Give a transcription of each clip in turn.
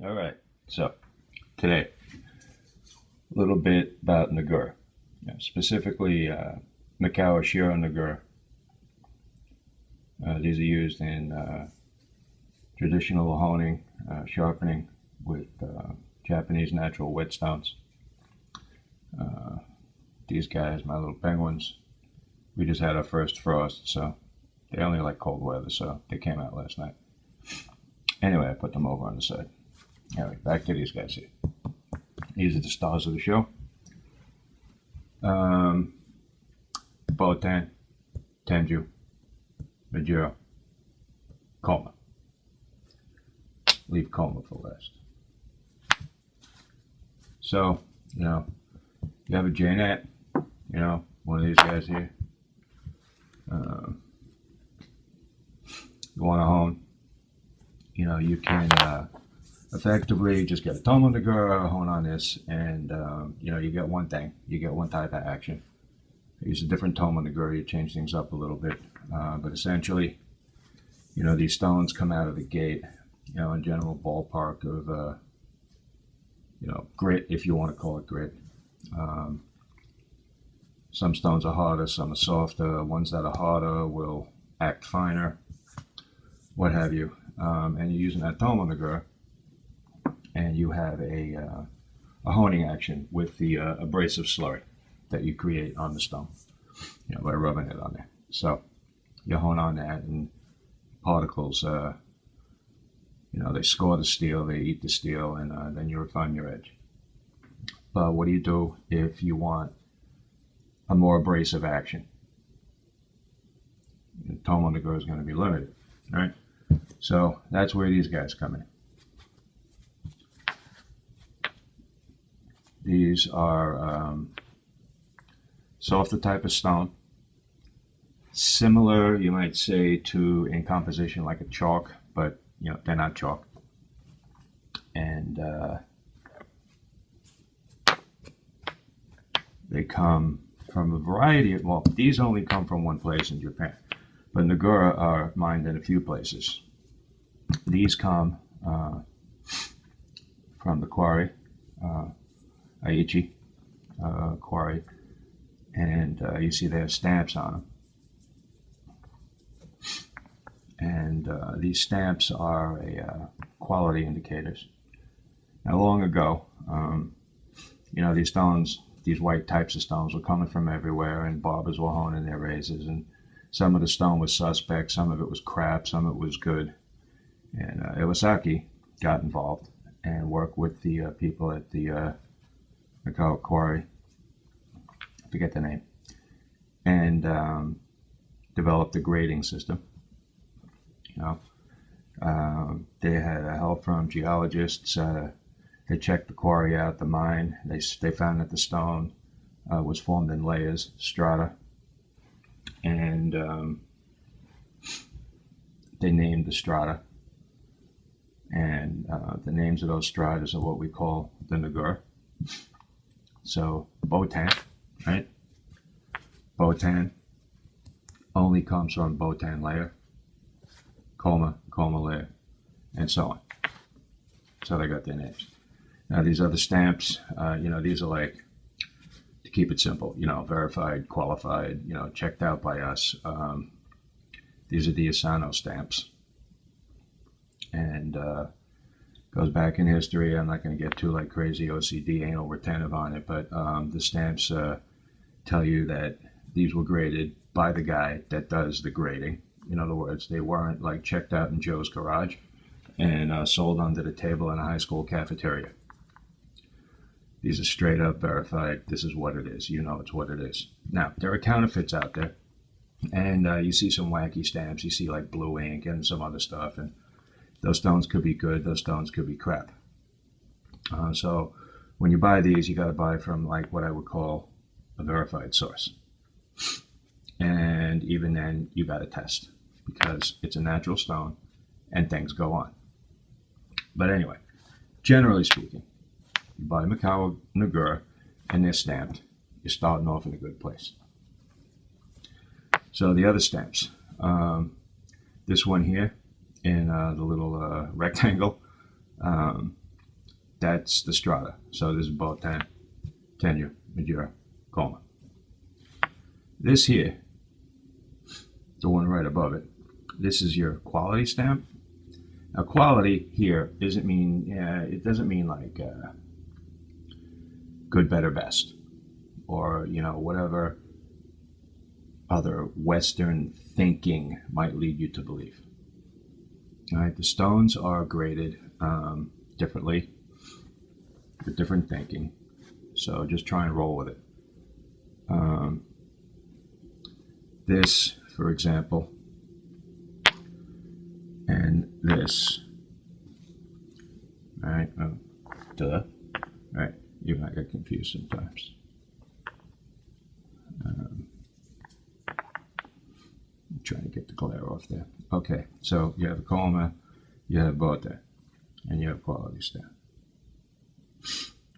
All right. So today, a little bit about Nagura, specifically Mikawa Shiro Nagura. These are used in traditional honing, sharpening with Japanese natural whetstones. These guys, my little penguins, we just had our first frost, so they only like cold weather, so they came out last night. Anyway, I put them over on the side. Anyway, back to these guys here. These are the stars of the show. Botan, Tenju, Majiro, Koma. Leave Koma for last. So, you have a JNet, one of these guys here. You want to hone, you can effectively just get a Tomo Nagura, hone on this, and you get one thing, you get one type of action. Use a different Tomo Nagura, you change things up a little bit, but essentially, these stones come out of the gate, in general ballpark of, grit, if you want to call it grit. Some stones are harder, some are softer. Ones that are harder will act finer, what have you. And you're using that Tomo Nagura, and you have a honing action with the abrasive slurry that you create on the stone, by rubbing it on there. So you hone on that, and particles, they score the steel, they eat the steel, and then you refine your edge. But what do you do if you want a more abrasive action? The Tomo Nagura is going to be limited, right? So that's where these guys come in. These are softer type of stone, similar, you might say, to in composition like a chalk, but they're not chalk. And they come from a variety of, these only come from one place in Japan, but Nagura are mined in a few places. These come from the quarry, Aichi quarry, and you see they have stamps on them. And these stamps are quality indicators. Now, long ago, these stones, these white types of stones were coming from everywhere, and barbers were honing their razors, and some of the stone was suspect, some of it was crap, some of it was good. And Iwasaki got involved and worked with the people at the Mikawa quarry, I forget the name, and developed a grading system. They had help from geologists. They checked the quarry out, the mine. They found that the stone was formed in layers, strata, and they named the strata. And the names of those stratas are what we call the Nagura. So Botan, right? Botan only comes from Botan layer, Koma layer, and so on. So they got their names. Now these other stamps, these are like, to keep it simple, verified, qualified, checked out by us. These are the Asano stamps. And goes back in history. I'm not going to get too crazy OCD, anal retentive on it, but the stamps tell you that these were graded by the guy that does the grading. In other words, they weren't checked out in Joe's garage and sold under the table in a high school cafeteria. These are straight up verified. This is what it is. It's what it is. Now, there are counterfeits out there, and you see some wacky stamps. You see blue ink and some other stuff, and those stones could be good, those stones could be crap. So when you buy these, you got to buy from what I would call a verified source. And even then, you got to test, because it's a natural stone and things go on. But anyway, generally speaking, you buy Mikawa Nagura and they're stamped, you're starting off in a good place. So the other stamps, this one here, in the little rectangle. that's the strata. So this is Botan, Tenyu, Majira, Koma. This here, the one right above it, this is your quality stamp. Now, quality here doesn't mean like good, better, best, or whatever other Western thinking might lead you to believe. All right, the stones are graded differently with different thinking, so just try and roll with it. This, for example, and this. All right, duh. All right, even I get confused sometimes. I'm trying to get the glare off there. Okay, so you have a Koma, you have Botan, and you have quality stamp.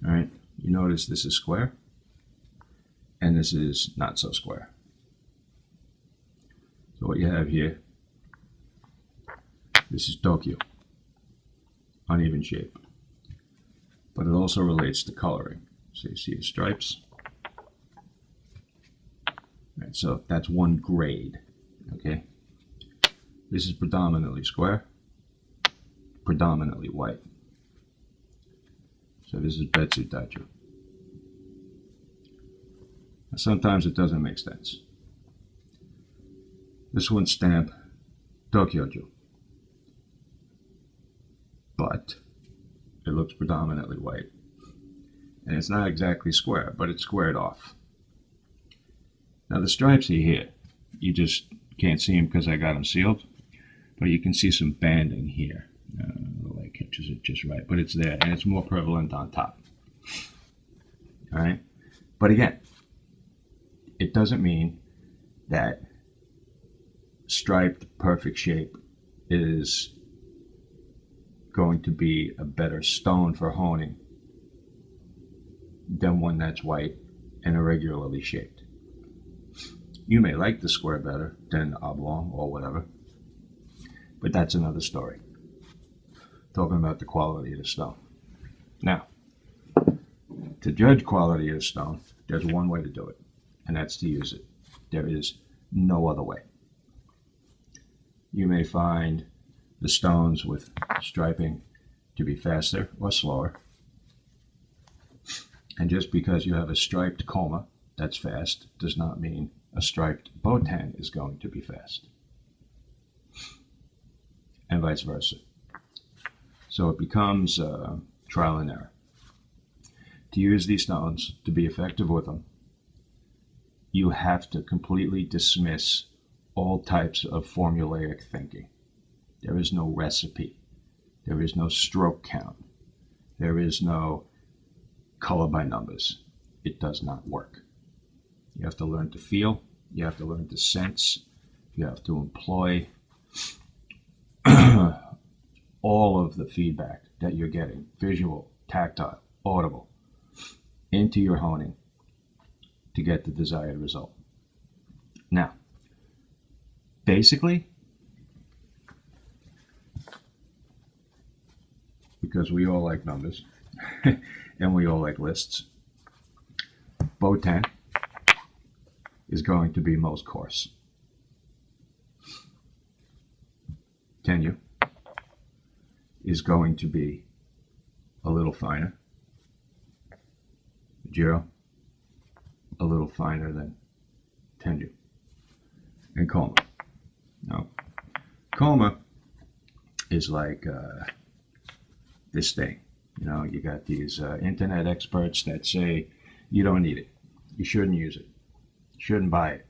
All right, you notice this is square, and this is not so square. So what you have here, this is Tokyo, uneven shape, but it also relates to coloring. So you see the stripes. Right, so that's one grade, okay? This is predominantly square, predominantly white. So this is Betsu Taichu. Now sometimes it doesn't make sense. This one's stamped Tokyoju, but it looks predominantly white. And it's not exactly square, but it's squared off. Now the stripes here, you just can't see them because I got them sealed, but you can see some banding here. The light catches it just right, but it's there, and it's more prevalent on top. All right? But again, it doesn't mean that striped perfect shape is going to be a better stone for honing than one that's white and irregularly shaped. You may like the square better than oblong or whatever, but that's another story. Talking about the quality of the stone. Now, to judge quality of the stone, there's one way to do it, and that's to use it. There is no other way. You may find the stones with striping to be faster or slower. And just because you have a striped Koma that's fast does not mean a striped Botan is going to be fast. And vice versa. So it becomes trial and error. To use these stones, to be effective with them, you have to completely dismiss all types of formulaic thinking. There is no recipe. There is no stroke count. There is no color by numbers. It does not work. You have to learn to feel. You have to learn to sense. You have to employ all of the feedback that you're getting, visual, tactile, audible, into your honing to get the desired result. Now, basically, because we all like numbers and we all like lists, Botan is going to be most coarse. Tenyu is going to be a little finer. Jiro, a little finer than Tenyu. And Koma. Now, Koma is like this thing. You know, you got these internet experts that say you don't need it. You shouldn't use it. You shouldn't buy it.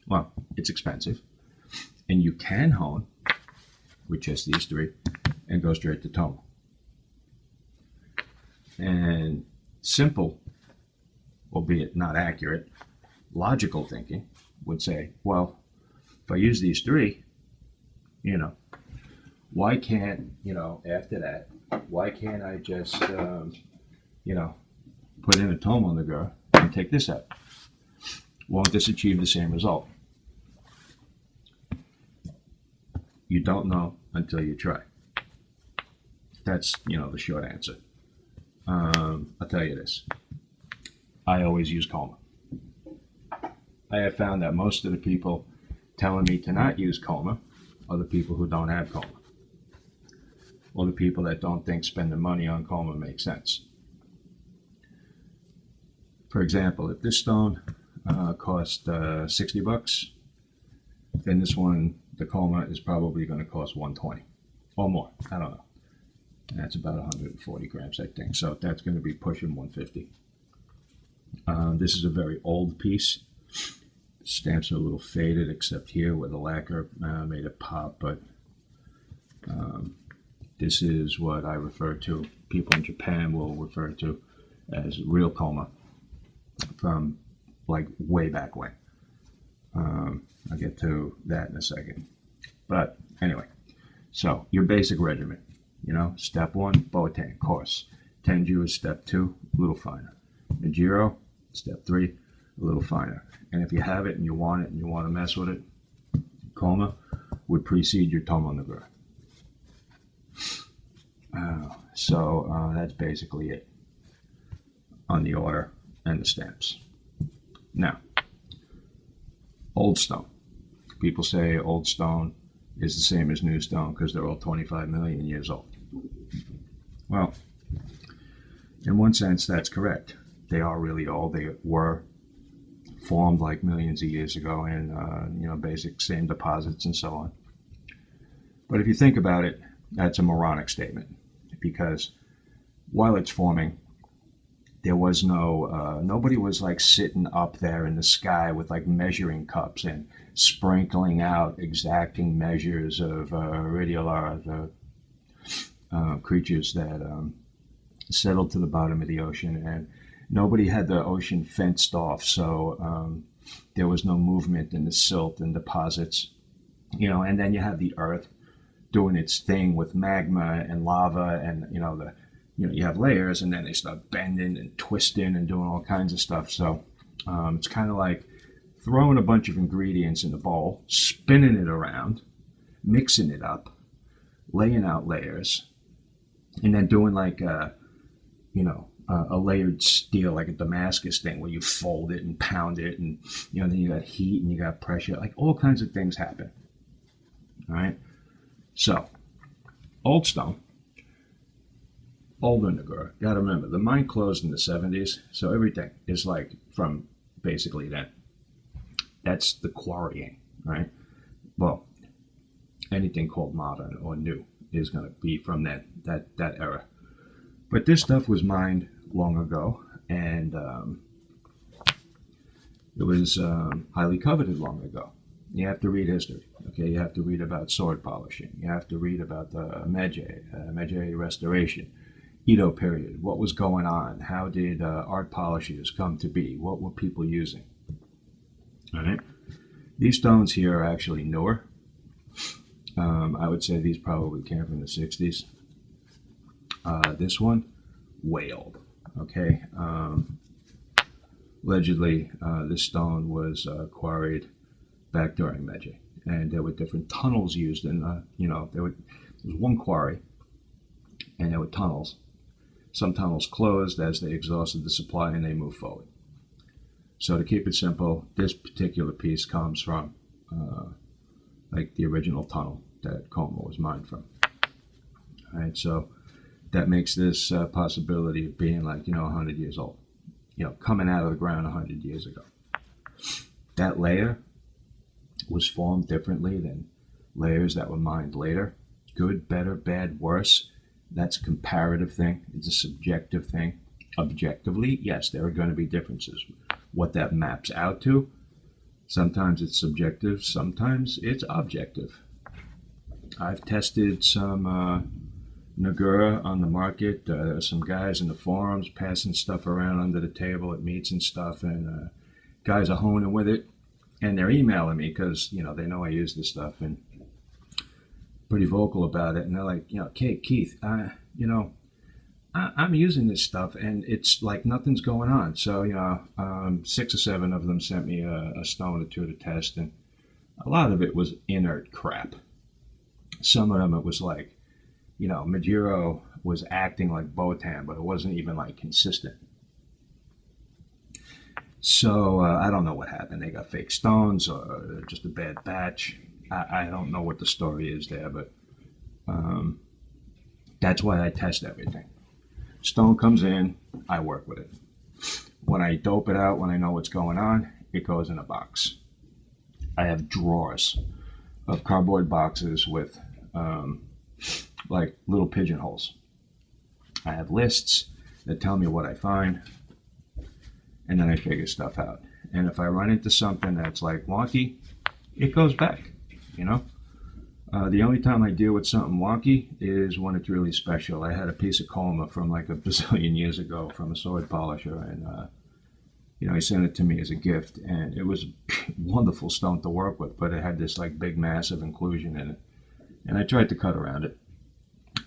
Well, it's expensive. And you can hone with just these three and go straight to Toma. And simple, albeit not accurate, logical thinking would say, well, if I use these three, why can't, after that, why can't I just, put in a Toma Nagura and take this out? Won't this achieve the same result? You don't know until you try. That's, the short answer. I'll tell you this. I always use coma. I have found that most of the people telling me to not use coma are the people who don't have coma, or the people that don't think spending money on coma makes sense. For example, if this stone cost $60, then this one, the coma, is probably going to cost 120 or more. I don't know. That's about 140 grams, I think. So that's going to be pushing 150. This is a very old piece. The stamps are a little faded, except here where the lacquer made it pop. But this is what I refer to, people in Japan will refer to as real coma from like way back when. I'll get to that in a second. But anyway, so your basic regimen, step 1, Botan, coarse. Tenju is step 2, a little finer. Nijiro, step 3, a little finer. And if you have it and you want to mess with it, coma would precede your Tomo Nagura. So that's basically it on the order and the stamps. Now, old stone. People say old stone is the same as new stone because they're all 25 million years old. Well, in one sense, that's correct. They are really old. They were formed like millions of years ago in, basic same deposits and so on. But if you think about it, that's a moronic statement, because while it's forming, there was nobody was like sitting up there in the sky with like measuring cups and sprinkling out exacting measures of radiolar creatures that settled to the bottom of the ocean. And nobody had the ocean fenced off, so there was no movement in the silt and deposits, and then you have the earth doing its thing with magma and lava, and you have layers, and then they start bending and twisting and doing all kinds of stuff. So it's kind of like throwing a bunch of ingredients in a bowl, spinning it around, mixing it up, laying out layers, and then doing like a layered steel, like a Damascus thing, where you fold it and pound it, and then you got heat and you got pressure, like all kinds of things happen. All right. So, old stone, older Nagura. Got to remember, the mine closed in the 70s, so everything is like from basically then. That's the quarrying, right? Well, anything called modern or new is going to be from that era. But this stuff was mined long ago, and it was highly coveted long ago. You have to read history, okay? You have to read about sword polishing. You have to read about the Meiji Restoration, Edo period. What was going on? How did art polishers come to be? What were people using? All right? These stones here are actually newer. I would say these probably came from the 60s. This one, way old, okay? Allegedly, this stone was quarried back during Meiji, and there were different tunnels used, and there was one quarry, and there were tunnels. Some tunnels closed as they exhausted the supply and they moved forward. So to keep it simple, this particular piece comes from like the original tunnel that Coma was mined from. All right, so that makes this possibility of being like 100 years old, coming out of the ground 100 years ago. That layer was formed differently than layers that were mined later. Good, better, bad, worse. That's a comparative thing. It's a subjective thing. Objectively, yes, there are going to be differences. What that maps out to, sometimes it's subjective, sometimes it's objective. I've tested some Nagura on the market. Some guys in the forums passing stuff around under the table at meets and stuff, and guys are honing with it, and they're emailing me because they know I use this stuff and pretty vocal about it. And they're like, okay, Keith, I'm using this stuff and it's like nothing's going on. So 6 or 7 of them sent me a stone or two to test, and a lot of it was inert crap. Some of them it was like Majiro was acting like Botan, but it wasn't even like consistent. So I don't know what happened. They got fake stones or just a bad batch. I don't know what the story is there, but um, that's why I test everything. Stone comes in, I work with it. When I dope it out, when I know what's going on, it goes in a box. I have drawers of cardboard boxes with um, like little pigeonholes. I have lists that tell me what I find, and then I figure stuff out. And if I run into something that's like wonky, it goes back. You know, the only time I deal with something wonky is when it's really special. I had a piece of coma from like a bazillion years ago from a sword polisher, and he sent it to me as a gift, and it was a wonderful stone to work with, but it had this like big massive inclusion in it, and I tried to cut around it,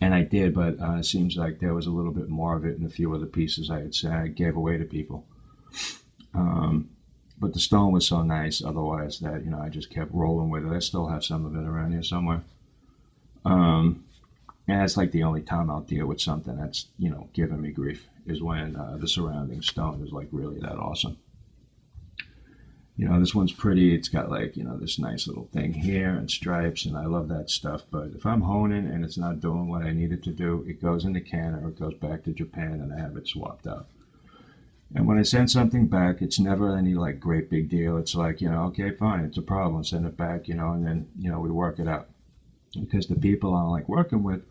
and I did, but it seems like there was a little bit more of it in a few other pieces I had said I gave away to people. Um, but the stone was so nice otherwise that I just kept rolling with it. I still have some of it around here somewhere. Um, and that's like the only time I'll deal with something that's giving me grief is when the surrounding stone is like really that awesome. This one's pretty. It's got like this nice little thing here and stripes, and I love that stuff. But if I'm honing and it's not doing what I need it to do, it goes in the can or it goes back to Japan, and I have it swapped out. And when I send something back, it's never any like great big deal. It's like, okay, fine, it's a problem, send it back, and then, we work it out. Because the people I'm like working with,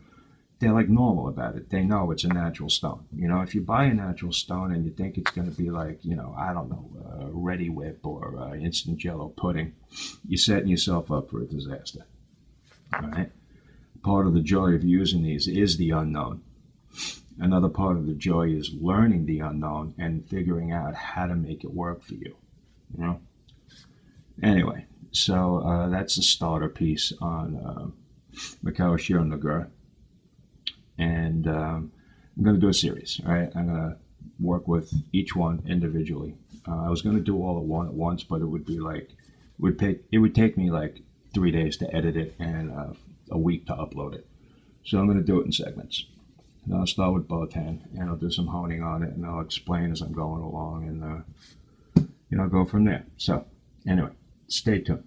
they're like normal about it. They know it's a natural stone. If you buy a natural stone and you think it's going to be like, I don't know, Ready Whip or instant Jello pudding, you're setting yourself up for a disaster. All right. Part of the joy of using these is the unknown. Another part of the joy is learning the unknown and figuring out how to make it work for you. Anyway, so that's the starter piece on Mikawa Shiro Nagura. And I'm going to do a series. All right, I'm going to work with each one individually. I was going to do all at once, but it would be like it would take me like 3 days to edit it and a week to upload it. So I'm going to do it in segments. And I'll start with Botan, and I'll do some honing on it, and I'll explain as I'm going along, and go from there. So anyway, stay tuned.